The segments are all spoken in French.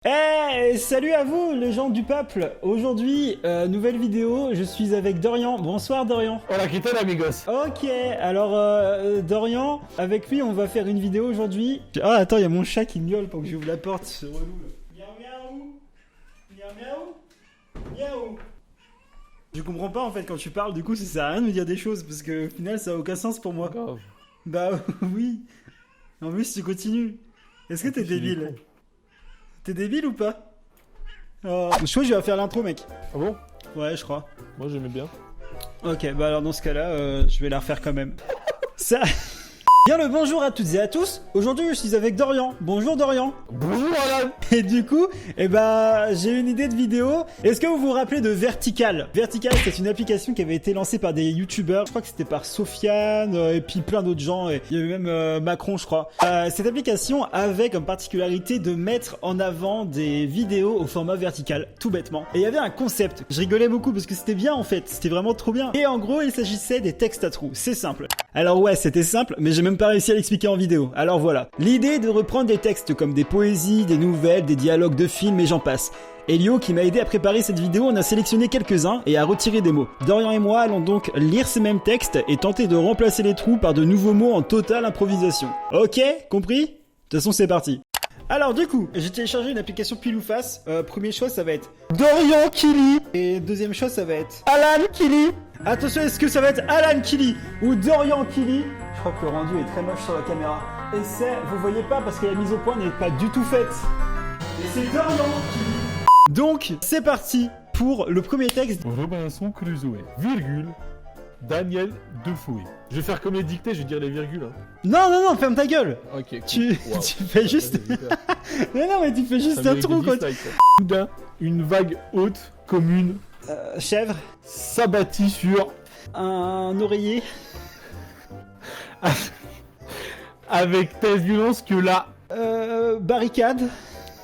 Salut à vous les gens du peuple. Aujourd'hui, nouvelle vidéo, je suis avec Dorian. Bonsoir Dorian. Hola, ¿qué tal amigos? Ok, alors Dorian, avec lui on va faire une vidéo aujourd'hui. Ah attends, il y a mon chat qui miaule pour que j'ouvre la porte, c'est relou là. Miaou miaou. Miaou miaou. Miaou. Je comprends pas en fait quand tu parles, du coup ça sert à rien de me dire des choses parce que au final ça a aucun sens pour moi. Grave. Bah oui. En plus tu continues. Est-ce que t'es débile? T'es débile ou pas? Je crois que je vais faire l'intro mec. Ah bon? Ouais je crois. Moi j'aimais bien. Ok bah alors dans ce cas là je vais la refaire quand même. Ça... Bien le bonjour à toutes et à tous. Aujourd'hui je suis avec Dorian. Bonjour Dorian. Bonjour Alan. Et du coup, j'ai une idée de vidéo. Est-ce que vous vous rappelez de Vertical? Vertical, c'est une application qui avait été lancée par des youtubeurs. Je crois que c'était par Sofiane et puis plein d'autres gens. Et il y avait même Macron, je crois. Cette application avait comme particularité de mettre en avant des vidéos au format vertical, tout bêtement. Et il y avait un concept. Je rigolais beaucoup parce que c'était bien en fait. C'était vraiment trop bien. Et en gros, il s'agissait des textes à trous. C'est simple. Alors ouais, c'était simple, mais j'ai même pas réussi à l'expliquer en vidéo. Alors voilà. L'idée est de reprendre des textes comme des poésies, des nouvelles, des dialogues de films et j'en passe. Elio, qui m'a aidé à préparer cette vidéo, en a sélectionné quelques-uns et a retiré des mots. Dorian et moi allons donc lire ces mêmes textes et tenter de remplacer les trous par de nouveaux mots en totale improvisation. Ok? Compris? De toute façon, c'est parti. Alors du coup, j'ai téléchargé une application pile ou face. Premier choix, ça va être Dorian Killy. Et deuxième choix, ça va être Alan Killy. Attention, est-ce que ça va être Alan Killy ou Dorian Killy? Je crois que le rendu est très moche sur la caméra. Et vous voyez pas parce que la mise au point n'est pas du tout faite. Et c'est Dorian Killy. Donc, c'est parti pour le premier texte. Robinson Crusoe, virgule, Daniel Defoe. Je vais faire comme les dictées, je vais dire les virgules. Hein. Non, ferme ta gueule. Ok, cool. Tu fais juste... mais tu fais juste un trou quoi. Soudain, une vague haute, commune, Chèvre. s'abattit sur... Un oreiller. Avec telle violence que la... Barricade.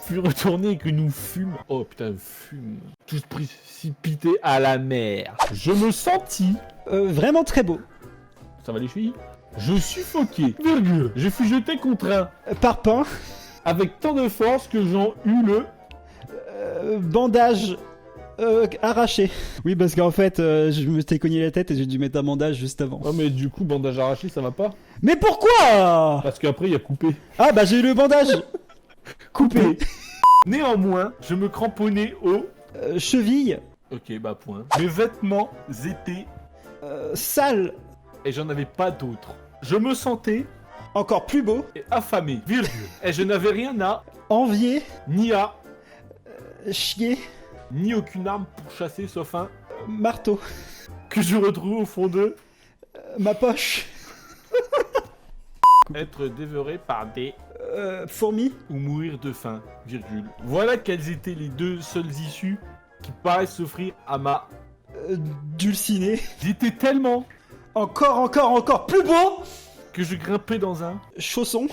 fut retournée et que nous fûmes... Oh putain, fume. Tous précipités à la mer. Je me sentis... Vraiment très beau. Ça va les chevilles? Je suffoquai, virgule. Je fus jeté contre un... Parpaing. Avec tant de force que j'en eus le... Bandage. Arraché. Oui, parce qu'en fait, je me t'ai cogné la tête et j'ai dû mettre un bandage juste avant. Oh mais du coup, bandage arraché, ça va pas? Mais pourquoi? Parce qu'après, il y a coupé. Ah bah j'ai eu le bandage. Coupé. Néanmoins, je me cramponnais au... Cheville. Ok, bah point. Mes vêtements étaient... Sale. Et j'en avais pas d'autres. Je me sentais... Encore plus beau. Et affamé, virgule. Et je n'avais rien à... Envier. Ni à... Chier. Ni aucune arme pour chasser, sauf un... Marteau. Que je retrouve au fond de... Ma poche. Être dévoré par des... Fourmis. Ou mourir de faim, virgule. Voilà quelles étaient les deux seules issues qui paraissent s'offrir à ma... Dulciné. J'étais tellement... Encore plus beau. Que je grimpais dans un... Chausson.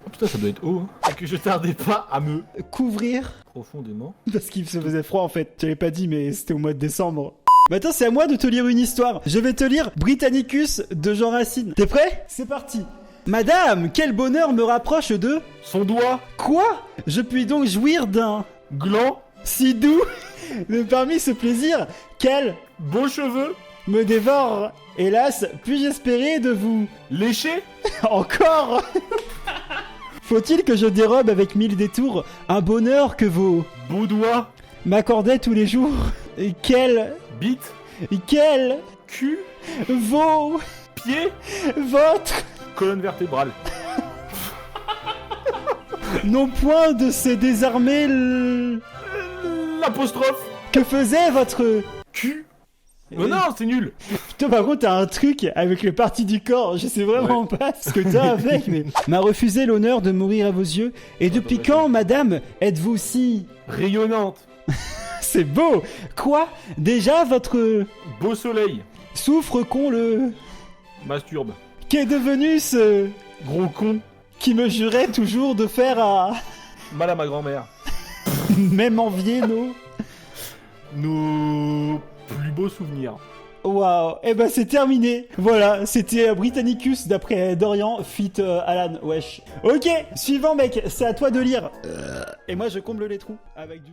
Oh putain, ça doit être haut, hein. Et que je tardais pas à me... Couvrir. Profondément. Parce qu'il se faisait froid en fait. Tu l'avais pas dit, mais c'était au mois de décembre. Maintenant, c'est à moi de te lire une histoire. Je vais te lire Britannicus de Jean Racine. T'es prêt? C'est parti. Madame, quel bonheur me rapproche de... Son doigt... Quoi? Je puis donc jouir d'un... Gland... Si doux. Mais parmi ce plaisir, quel... Beaux cheveux... Me dévore. Hélas, puis-je espérer de vous... Lécher... Encore. Faut-il que je dérobe avec 1000 détours un bonheur que vos... Beaux doigts... M'accordaient tous les jours? Et quel... Bite... Quel... Cul... Vos... Pied... Votre... Colonne vertébrale... Non point de se désarmer L'apostrophe... Que faisait votre... Cul... Oh non, c'est nul. Toi par contre t'as un truc avec les parties du corps, je sais vraiment pas ce que t'as avec, mais... M'a refusé l'honneur de mourir à vos yeux, et depuis quand, madame, êtes-vous si... Rayonnante... C'est beau. Quoi? Déjà votre... Beau soleil... Souffre qu'on le... Masturbe... Qu'est devenu ce... Gros con... Qui me jurait toujours de faire à... Mal à ma grand-mère... Même envier nos... Nos... plus beaux souvenirs... Waouh. Eh ben c'est terminé. Voilà, c'était Britannicus d'après Dorian, fit Alan. Wesh. Ok, suivant mec, c'est à toi de lire. Et moi je comble les trous avec du...